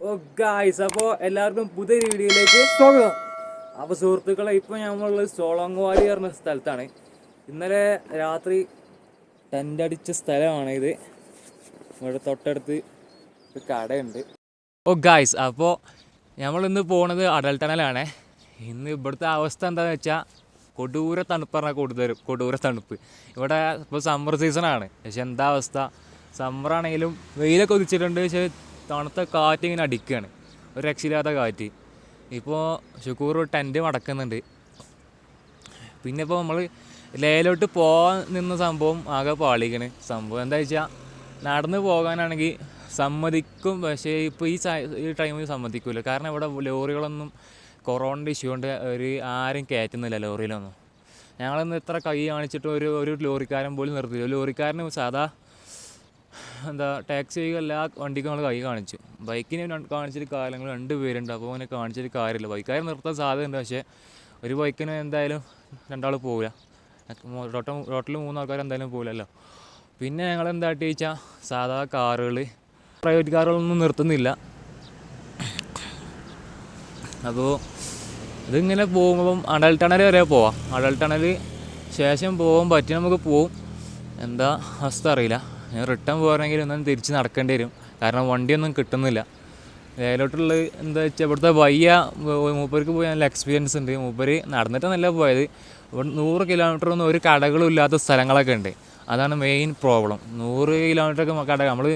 ഓ guys, അപ്പോൾ എല്ലാവർക്കും പുതിയൊരു വീഡിയോയിലേക്ക് സ്വാഗതം. അപ്പോൾ സുഹൃത്തുക്കളെ, ഇപ്പോൾ നമ്മളുള്ളത് സോളങ്വാലി പറഞ്ഞ സ്ഥലത്താണ്. ഇന്നലെ രാത്രി ടെൻ്റ് അടിച്ച സ്ഥലമാണ് ഇത്. ഇവിടെ തൊട്ടടുത്ത് ഒരു കടയുണ്ട്. ഓ ഗായ്സ്, അപ്പോൾ നമ്മളിന്ന് പോണത് അടൽ ടണലാണ്. ഇന്ന് ഇവിടുത്തെ അവസ്ഥ എന്താണെന്ന് വെച്ചാൽ കൊടൂര തണുപ്പ് പറഞ്ഞാൽ കൊടൂര തണുപ്പ്. ഇവിടെ ഇപ്പോൾ സമ്മർ സീസണാണ്, പക്ഷെ എന്താ അവസ്ഥ, സമ്മറാണെങ്കിലും വെയിലൊക്കെ ഉദിച്ചിട്ടുണ്ട്, പക്ഷേ തണുത്ത കാറ്റ് ഇങ്ങനെ അടിക്കുകയാണ്, ഒരു രക്ഷയില്ലാത്ത കാറ്റ്. ഇപ്പോൾ ഷുക്കൂർ ടെൻറ്റ് മടക്കുന്നുണ്ട്. പിന്നെ ഇപ്പോൾ നമ്മൾ ലേയിലോട്ട് പോകാൻ നിന്ന സംഭവം ആകെ പാളിക്കണ്. സംഭവം എന്താ വെച്ചാൽ നടന്ന് പോകാനാണെങ്കിൽ സമ്മതിക്കും, പക്ഷേ ഇപ്പോൾ ഈ ടൈമിൽ സമ്മതിക്കില്ല. കാരണം ഇവിടെ ലോറികളൊന്നും കൊറോണയുടെ ഇഷ്യൂ കൊണ്ട് ആരും കയറ്റുന്നില്ല ലോറിയിലൊന്നും. ഞങ്ങളൊന്ന് ഇത്ര കൈ കാണിച്ചിട്ട് ഒരു ലോറിക്കാരൻ പോലും നിർത്തില്ല. ലോറിക്കാരന് സാധാ ടാക്സി എല്ലാ വണ്ടിക്കും നമ്മൾ കൈ കാണിച്ചു. ബൈക്കിന് കാണിച്ചിട്ട് കാര്യങ്ങൾ 2 പേരുണ്ട്, അപ്പോൾ അങ്ങനെ കാണിച്ചിട്ട് കാര്യമില്ല. ബൈക്കാർ നിർത്താൻ സാധ്യതയുണ്ട്, പക്ഷേ ഒരു ബൈക്കിന് എന്തായാലും 2 ആൾ പോവില്ല. ടോട്ടൽ 3 ആൾക്കാർ എന്തായാലും പോവില്ലല്ലോ. പിന്നെ ഞങ്ങൾ എന്തായിട്ട് ചോദിച്ചാൽ സാധാ കാറുകൾ, പ്രൈവറ്റ് കാറുകളൊന്നും നിർത്തുന്നില്ല. അപ്പോൾ ഇതിങ്ങനെ പോകുമ്പം അടൽ ടണൽ വരെ പോവാം. അടൽ ടണൽ ശേഷം പോകാൻ പറ്റി നമുക്ക് പോവും. എന്താ അവസ്ഥ അറിയില്ല. റിട്ടേൺ പോകണമെങ്കിൽ ഒന്നും തിരിച്ച് നടക്കേണ്ടി വരും, കാരണം വണ്ടിയൊന്നും കിട്ടുന്നില്ല. ലേലോട്ടുള്ള എന്താ വെച്ചാൽ ഇവിടുത്തെ മൂപ്പർക്ക് പോയി നല്ല എക്സ്പീരിയൻസ് ഉണ്ട്. മൂപ്പര് നടന്നിട്ടൊന്നല്ല പോയത്. ഇവിടെ 100 കിലോമീറ്ററൊന്നും ഒരു കടകളും ഇല്ലാത്ത സ്ഥലങ്ങളൊക്കെ ഉണ്ട്. അതാണ് മെയിൻ പ്രോബ്ലം. 100 കിലോമീറ്ററൊക്കെ കട നമ്മൾ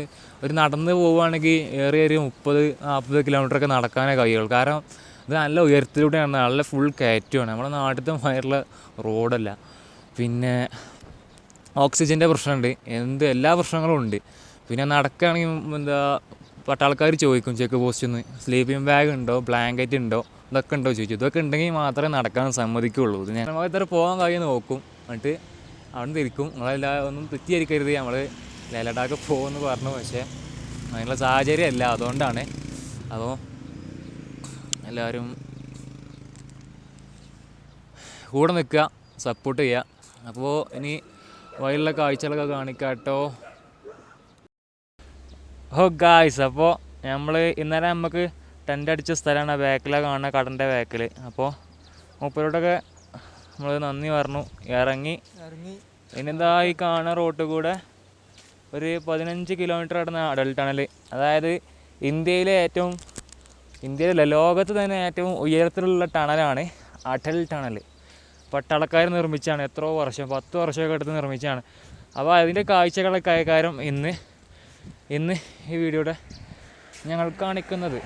ഒരു നടന്ന് പോവുകയാണെങ്കിൽ ഏറിയ 30-40 കിലോമീറ്ററൊക്കെ നടക്കാനേ കഴിയുള്ളൂ. കാരണം ഇത് നല്ല ഉയരത്തിലൂടെയാണ്, നല്ല ഫുൾ കയറ്റമാണ്. നമ്മുടെ നാട്ടിലത്തെ മാതിരിയുള്ള റോഡല്ല. പിന്നെ ഓക്സിജൻ്റെ പ്രശ്നമുണ്ട്, എല്ലാ പ്രശ്നങ്ങളും ഉണ്ട്. പിന്നെ നടക്കുകയാണെങ്കിൽ പട്ടാൾക്കാർ ചോദിക്കും ചെക്ക് പോസ്റ്റിൽ നിന്ന് സ്ലീപ്പിംഗ് ബാഗ് ഉണ്ടോ, ബ്ലാങ്കറ്റ് ഉണ്ടോ, ഇതൊക്കെ ഉണ്ടോ ചോദിച്ചു. ഇതൊക്കെ ഉണ്ടെങ്കിൽ മാത്രമേ നടക്കാൻ സമ്മതിക്കുള്ളൂ. ഇത് നമ്മൾ ഇത്ര പോകാൻ കഴിയും നോക്കും, എന്നിട്ട് അവിടെ തിരിക്കും. നമ്മളെല്ലാം ഒന്നും തെറ്റിദ്ധരിക്കരുത്, നമ്മൾ ലേ ലഡാക്ക് പോകുമെന്ന് പറഞ്ഞു, പക്ഷേ അതിനുള്ള സാഹചര്യമല്ല, അതുകൊണ്ടാണ്. അപ്പോൾ എല്ലാവരും കൂടെ നിൽക്കുക, സപ്പോർട്ട് ചെയ്യുക. അപ്പോൾ ഇനി വഴിയുള്ള കാഴ്ചകളൊക്കെ കാണിക്കാട്ടോ. ഓ ഗായ്സ്, അപ്പോൾ നമ്മൾ ഇന്നലെ നമുക്ക് ടെൻ്റ് അടിച്ച സ്ഥലമാണ് ബാക്കിലാണ് കാണുന്ന, കടൻ്റെ ബാക്കിൽ. അപ്പോൾ മൂപ്പരോട്ടൊക്കെ നമ്മൾ നന്ദി പറഞ്ഞു, ഇറങ്ങി. ഇനിന്താ ഈ കാണുന്ന റോട്ടിൽ കൂടെ ഒരു 15 കിലോമീറ്റർ കിടന്ന അടൽ ടണൽ, അതായത് ഇന്ത്യയിലല്ല ലോകത്ത് തന്നെ ഏറ്റവും ഉയരത്തിലുള്ള ടണലാണ് അടൽ ടണൽ. പട്ടാളക്കാർ നിർമ്മിച്ചാണ്, എത്രയോ വർഷം, 10 വർഷമൊക്കെ എടുത്ത് നിർമ്മിച്ചാണ്. അപ്പോൾ അതിൻ്റെ കാഴ്ചകളൊക്കെ ആയക്കാരം ഇന്ന് ഈ വീഡിയോയുടെ ഞങ്ങൾ കാണിക്കുന്നത്.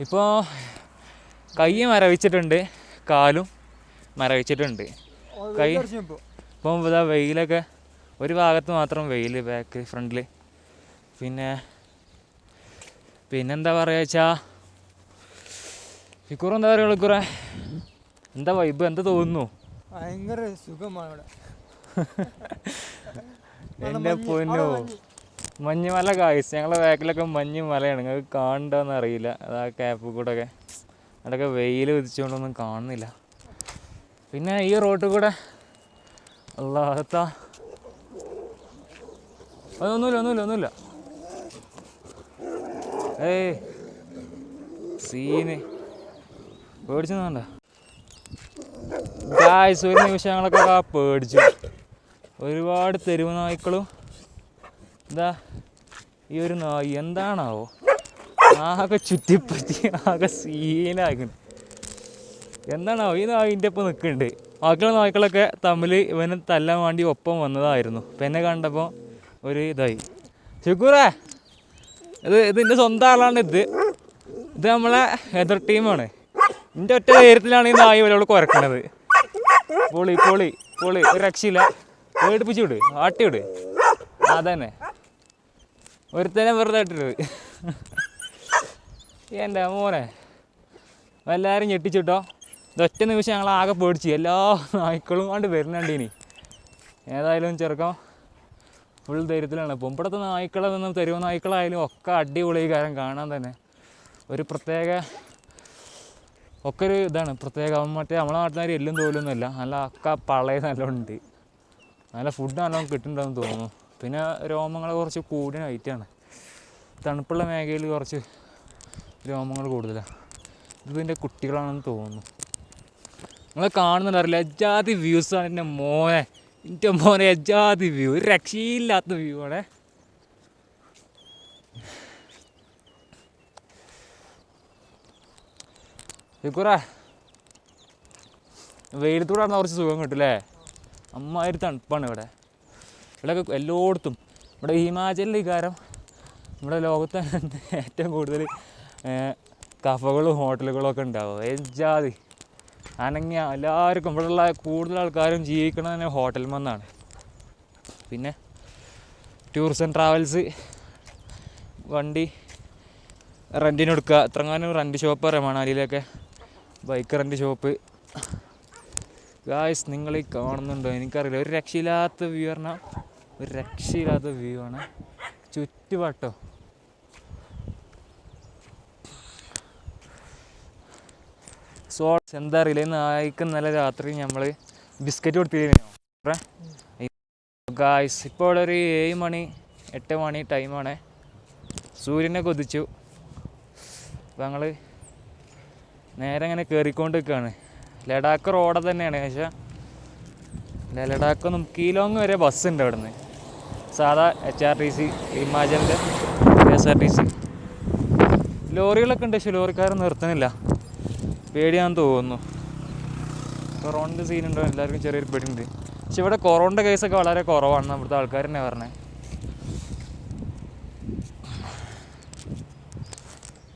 ഇപ്പോൾ കൈ മരവിച്ചിട്ടുണ്ട്, കാലും മരവിച്ചിട്ടുണ്ട്. കൈ ഇപ്പം ഇതാ വെയിലൊക്കെ ഒരു ഭാഗത്ത് മാത്രം വെയിൽ, ബാക്ക് ഫ്രണ്ടിൽ. പിന്നെന്താ പറയുക വെച്ചാൽ ഇക്കുറ എന്താ പറയുക, ഇക്കുറ എന്താ വൈബ്, എന്താ തോന്നുന്നു? ഭയങ്കര സുഖമാണ് ഇവിടെ. എൻ്റെ പൊന്നോ, മഞ്ഞുമല കായ്സ്. ഞങ്ങളുടെ ബാക്കിലൊക്കെ മഞ്ഞുമലയാണ്, നിങ്ങൾക്ക് കാണണ്ടോന്ന് അറിയില്ല. അതാ ക്യാപ്പ് കൂടെ ഒക്കെ അവിടെയൊക്കെ വെയിൽ ഉദിച്ചുകൊണ്ടൊന്നും കാണുന്നില്ല. പിന്നെ ഈ റോട്ടിൽ കൂടെ അല്ലാത്ത ഒന്നുമില്ല. ഏയ് സീന് പേടിച്ചെന്നണ്ട ഗായ്സ്. ഒരു നിമിഷം ഞങ്ങളൊക്കെ പേടിച്ചു. ഒരുപാട് തെരുവ് നായ്ക്കളും. എന്താ ഈ ഒരു നായി എന്താണാവോ ആകെ ചുറ്റിപ്പറ്റി ആകെ സീനാകുന്നു. എന്താണാവോ ഈ നായിൻ്റെ ഒപ്പം നിൽക്കുന്നുണ്ട്. ബാക്കിയുള്ള നായ്ക്കളൊക്കെ തമ്മിൽ ഇവനെ തല്ലാൻ വേണ്ടി ഒപ്പം വന്നതായിരുന്നു. ഇപ്പം എന്നെ കണ്ടപ്പോൾ ഒരു ഇതായി. ശുക്കൂറേ, ഇതിൻ്റെ സ്വന്തം ആളാണ്. ഇത് നമ്മളെ എതിർ ടീമാണ്. എൻ്റെ ഒറ്റ ധൈര്യത്തിലാണ് ഈ നായി ഇവരോട് കുരക്കണത്. പൊളി ഒരു രക്ഷയില്ല. പേടിപ്പിച്ചു വിട്, ആട്ടി വിട്. അതന്നെ ഒരുത്തനെ വെറുതെ ഇട്ടിട്ട്. എൻ്റെ മോനെ എല്ലാവരും ഞെട്ടിച്ചിട്ടോ. ഇതൊറ്റ നിമിഷം ഞങ്ങൾ ആകെ പേടിച്ചു. എല്ലാ നായ്ക്കളും കൊണ്ട് വരുന്നുണ്ട്. ഇനി ഏതായാലും ചെറുക്കം ഫുൾ ധൈര്യത്തിലാണ്. ഇപ്പം ഇവിടുത്തെ നായ്ക്കളൊന്നും തെരുവ് നായ്ക്കളായാലും ഒക്കെ അടിപൊളി കാര്യം കാണാൻ തന്നെ ഒരു പ്രത്യേക ഒക്കെ ഒരു ഇതാണ് പ്രത്യേക. മറ്റേ നമ്മളെ നാട്ടുകാർ എല്ലും തോലൊന്നുമല്ല, നല്ല ഒക്കെ പളയ നല്ലോണ്ട്, നല്ല ഫുഡ് നല്ലോണം കിട്ടുന്നുണ്ടെന്ന് തോന്നുന്നു. പിന്നെ രോമങ്ങൾ കുറച്ച് കൂടിയ ഐറ്റാണ്. തണുപ്പുള്ള മേഖലയിൽ കുറച്ച് രോമങ്ങൾ കൂടുതലാണ്. ഇതിൻ്റെ കുട്ടികളാണെന്ന് തോന്നുന്നു. നിങ്ങൾ കാണുന്നുണ്ടറിയില്ല, എജാതി വ്യൂസാണ് എൻ്റെ മോനെ എജാതി വ്യൂ, ഒരു രക്ഷയില്ലാത്ത വ്യൂ ആണ്. ശുക്കൂറ വെയിലത്തൂടെ നടന്ന കുറച്ച് സുഖം കിട്ടുമല്ലേ? അമ്മാതിരി തണുപ്പാണ് ഇവിടെയൊക്കെ എല്ലായിടത്തും. ഇവിടെ ഹിമാചലിൽ ഇക്കാരം നമ്മുടെ ലോകത്ത് ഏറ്റവും കൂടുതൽ കഫകളും ഹോട്ടലുകളും ഒക്കെ ഉണ്ടാവും. എജാതി അനങ്ങിയ എല്ലാവർക്കും ഇവിടെയുള്ള കൂടുതൽ ആൾക്കാരും ജീവിക്കണത് തന്നെ ഹോട്ടലിൽ നിന്നാണ്. പിന്നെ ടൂറിസം ആൻഡ് ട്രാവൽസ് വണ്ടി റെൻറ്റിന് കൊടുക്കുക. എത്രങ്ങാനും റെൻറ്റ് ഷോപ്പ് അറിയാം മണാലിയിലൊക്കെ, ബൈക്ക് റെൻറ്റ് ഷോപ്പ്. ഗായ്സ് നിങ്ങൾ ഈ കാണുന്നുണ്ടോ എനിക്കറിയില്ല, ഒരു രക്ഷയില്ലാത്ത വ്യൂ പറഞ്ഞാൽ ഒരു രക്ഷയില്ലാത്ത വ്യൂ ആണ്. ചുറ്റുപാട്ടോ സോ എന്താ അറിയില്ല, ഇന്ന് ഇന്നലെ രാത്രി നമ്മൾ ബിസ്ക്കറ്റ് കൊടുത്തിരുന്നോ ഗായ്സ്. ഇപ്പോൾ ഇവിടെ ഒരു 7 മണി 8 മണി ടൈമാണ്. സൂര്യനെ കൊതിച്ചു. അപ്പോൾ ഞങ്ങൾ നേരെ ഇങ്ങനെ കയറിക്കൊണ്ട് നിൽക്കുകയാണ്. ലഡാക്ക് റോഡ് തന്നെയാണ്, പക്ഷേ ലഡാക്കൊന്നും കീലോങ് വരെ ബസ്സുണ്ട് അവിടെ നിന്ന്. സാധാ HRTC ഹിമാചലിൻ്റെ KSRTC ലോറികളൊക്കെ ഉണ്ട്, പക്ഷേ ലോറിക്കാരൻ നിർത്തുന്നില്ല. പേടിയാണെന്ന് തോന്നുന്നു. കൊറോണൻ്റെ സീനുണ്ടോ, എല്ലാവർക്കും ചെറിയൊരു പേടിയുണ്ട്. പക്ഷെ ഇവിടെ കൊറോണയുടെ കേസൊക്കെ വളരെ കുറവാണെന്ന് ഇവിടുത്തെ ആൾക്കാർ തന്നെ പറഞ്ഞത്.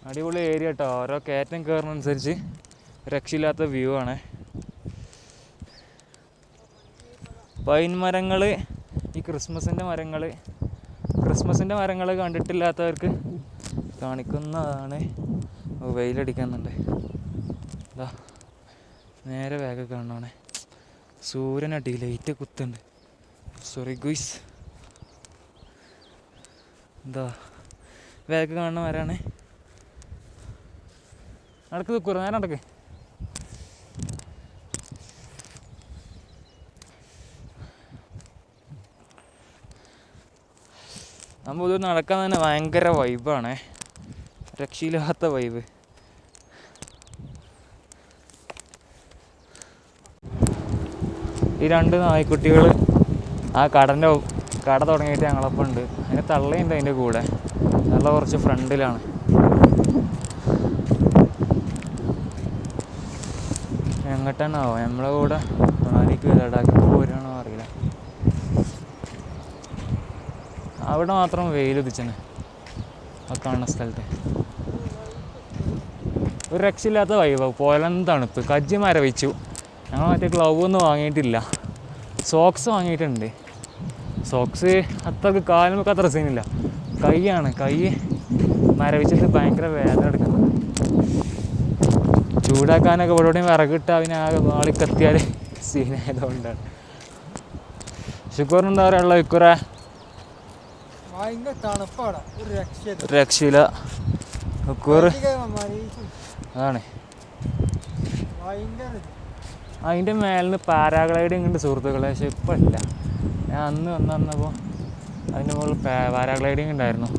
അടിപൊളി ഏരിയ കേട്ടോ. ഓരോ കയറ്റം കയറുന്നതനുസരിച്ച് രക്ഷയില്ലാത്ത വ്യൂ ആണ്. പൈൻ മരങ്ങൾ, ഈ ക്രിസ്മസിൻ്റെ മരങ്ങൾ കണ്ടിട്ടില്ലാത്തവർക്ക് കാണിക്കുന്നതാണ്. വെയിലടിക്കുന്നുണ്ട്, ഇതാ നേരെ വേഗം കാണണേ. സൂര്യനടി ലൈറ്റ് കുത്തുണ്ട്. സോറി ഗുയ്സ്, എന്താ വേഗം കാണുന്ന മരമാണ്. നടക്ക് കുറേ നേരം നടക്ക്. നമ്മൾ ഇത് നടക്കാൻ തന്നെ ഭയങ്കര വൈബാണേ, രക്ഷയില്ലാത്ത വൈബ്. ഈ 2 നായ്ക്കുട്ടികൾ ആ കട തുടങ്ങിയിട്ട് ഞങ്ങളൊപ്പം ഉണ്ട്. അതിന് തള്ളയുണ്ട് അതിൻ്റെ കൂടെ. തള്ള കുറച്ച് ഫ്രണ്ടിലാണ്. എങ്ങോട്ടാണാവോ നമ്മളെ കൂടെ മണാലിക്ക് ലഡാക്ക് പോരുകയാണോ അറിയില്ല. അവിടെ മാത്രം വെയിലുദിച്ചണ് ആ കാണുന്ന സ്ഥലത്ത്. ഒരു രക്ഷയില്ലാത്ത വൈബ്. പോലെന്ന് തണുപ്പ്, കജ്ജി മരവിച്ചു. ഞങ്ങൾ മറ്റേ ഗ്ലൗ ഒന്നും വാങ്ങിയിട്ടില്ല, സോക്സ് വാങ്ങിയിട്ടുണ്ട്. സോക്സ് അത്രക്ക് കാലുമൊക്കെ അത്ര സീനില്ല. കൈ മരവിച്ചിട്ട് ഭയങ്കര വേദന എടുക്കുന്നത്. ചൂടാക്കാനൊക്കെ ഇവിടെ വിറകിട്ട് അവന് ആകെ വാളിക്കത്തിയാൽ സീനായതുകൊണ്ടാണ്. ശുക്കൂറിനെന്താ പറയാനുള്ള വിക്കുറ? രക്ഷയില്ല ശുക്കൂർ. അതാണ് അതിൻ്റെ മേലിന്ന് പാരാഗ്ലൈഡിങ് ഉണ്ട് സുഹൃത്തുക്കളെ, പക്ഷെ ഇപ്പം ഇല്ല. ഞാൻ അന്ന് വന്നപ്പോൾ അതിൻ്റെ മുകളിൽ പാരാഗ്ലൈഡിങ് ഉണ്ടായിരുന്നു.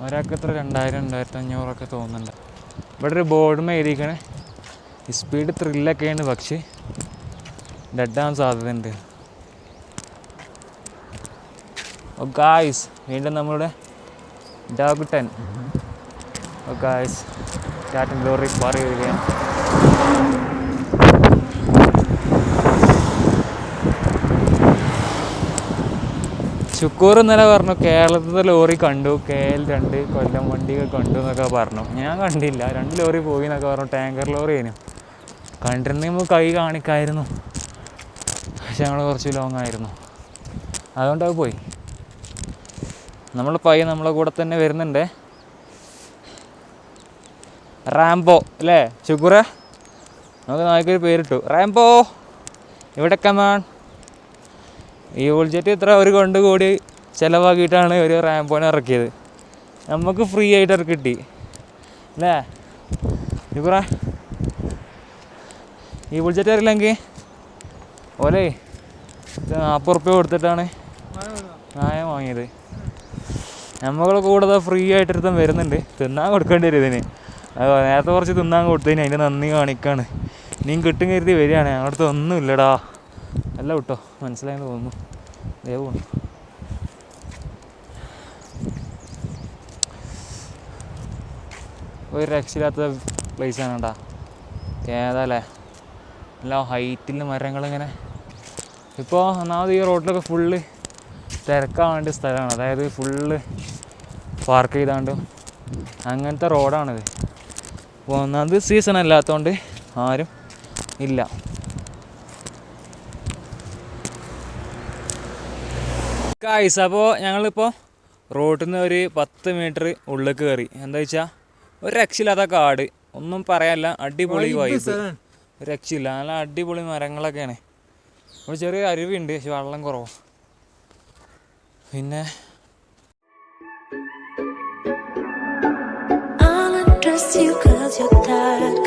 ഒരാൾക്ക് എത്ര 2000-2500 തോന്നുന്നുണ്ട്. ഇവിടെ ഒരു ബോർഡും എഴുതിക്കണേ സ്പീഡ് ത്രില്ലൊക്കെയാണ്, പക്ഷേ ഡെഡാൻ സാധ്യതയുണ്ട്. ഓ ഗായ്സ്, വീണ്ടും നമ്മളുടെ ഡോഗ് 10. ഓ ഗായ്സ്, ടാറ്റൻ ലോറി പറയുകയാണ്. ശുക്കൂർ ഇന്നലെ പറഞ്ഞു കേരളത്തിലെ ലോറി കണ്ടു, KL2 കൊല്ലം വണ്ടികൾ കണ്ടു എന്നൊക്കെ പറഞ്ഞു. ഞാൻ കണ്ടില്ല. 2 ലോറി പോയി എന്നൊക്കെ പറഞ്ഞു. ടാങ്കർ ലോറി ആയിരുന്നു. കണ്ടിരുന്നെങ്കിൽ കൈ കാണിക്കായിരുന്നു, പക്ഷെ ഞങ്ങൾ കുറച്ച് ലോങ് ആയിരുന്നു, അതുകൊണ്ടത് പോയി. നമ്മളെ കൂടെ തന്നെ വരുന്നുണ്ട്. റാംബോ അല്ലേ ശുക്കൂറേ? നമുക്ക് നായ്ക്കൊരു പേരിട്ടു, റാംബോ. ഇവിടെ കമാൺ. ഈ ബുൾജെറ്റ് ഇത്ര 1 കോടി ചിലവാക്കിയിട്ടാണ് ഒരു റാംബോനെ ഇറക്കിയത്. നമുക്ക് ഫ്രീ ആയിട്ട് കിട്ടി അല്ലേ ശുക്കൂറേ? ഈ ബുൾജെറ്റ് അറിയില്ലെങ്കിൽ ഓലേ 40 ഉറുപ്പ്യ കൊടുത്തിട്ടാണ് നായ വാങ്ങിയത്. നമ്മളെ കൂടെ ഫ്രീ ആയിട്ടൊരുത്തം വരുന്നുണ്ട്, തിന്നാൻ കൊടുക്കേണ്ടി വരും ഇതിന്. നേരത്തെ കുറച്ച് തിന്നാൻ കൊടുത്തതിന് അതിൻ്റെ നന്ദി കാണിക്കാണ്. നീ കിട്ടും കരുതി വരികയാണ്, ഞങ്ങളുടെ ഒന്നുമില്ലടാ. അല്ല കേട്ടോ, മനസ്സിലായെന്ന് തോന്നുന്നു. ദൈവം ഒരു രക്ഷയില്ലാത്ത പ്ലേസാണ് കേട്ടാ. ഏതാല്ലേ എല്ലാം ഹൈറ്റിൽ മരങ്ങളിങ്ങനെ. ഇപ്പോൾ ഒന്നാമത് ഈ റോഡിലൊക്കെ ഫുള്ള് തിരക്കാൻ വേണ്ട സ്ഥലമാണ്. അതായത് ഫുള്ള് പാർക്ക് ചെയ്താണ്ടും അങ്ങനത്തെ റോഡാണിത്. അപ്പോൾ ഒന്നാമത് സീസൺ അല്ലാത്തതുകൊണ്ട് ആരും ഇല്ല. ഗായ്സ്, അപ്പോൾ ഞങ്ങളിപ്പോൾ റോഡിൽ നിന്ന് ഒരു 10 മീറ്റർ ഉള്ളിലേക്ക് കയറി. എന്താ വെച്ചാൽ ഒരു രക്ഷയില്ലാത്ത കാട്, ഒന്നും പറയാനില്ല. അടിപൊളി വൈബ്, ഒരു രക്ഷയില്ല. നല്ല അടിപൊളി മരങ്ങളൊക്കെയാണ്. ഒരു ചെറിയ അരുവിയുണ്ട്, പക്ഷെ വെള്ളം കുറവാണ്. പിന്നെ I'll undress you 'cause you're tired.